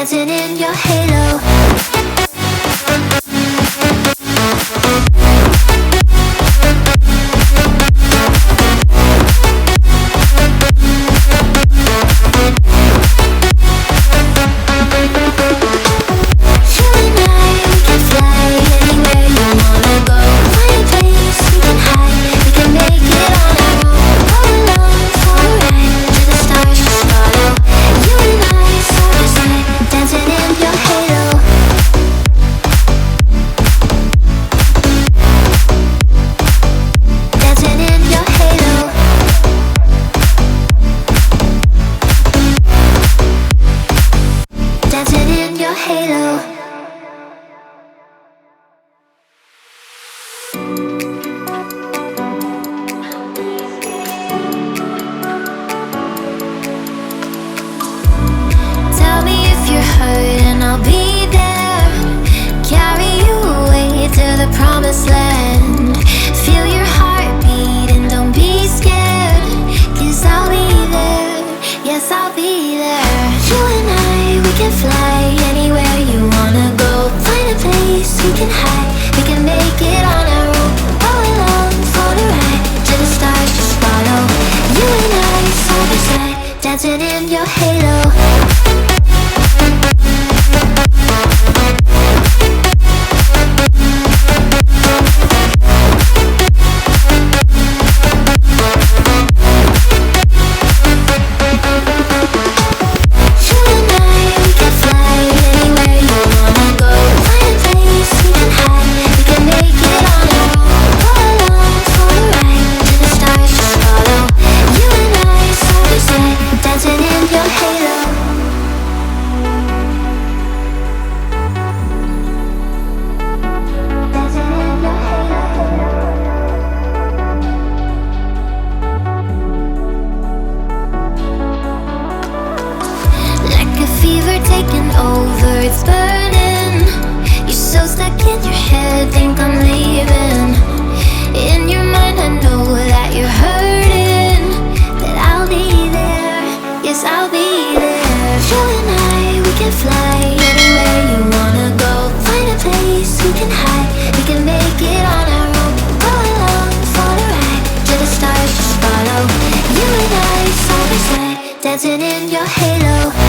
dancing in your halo. Dancing in your halo. Taking over, it's burning. You're so stuck in your head, think I'm leaving. In your mind I know that you're hurting, that I'll be there, yes I'll be there. You and I, we can fly anywhere you wanna go. Find a place we can hide, we can make it on our own. Go along for the ride, to the stars just follow. You and I, side by side, dancing in your halo.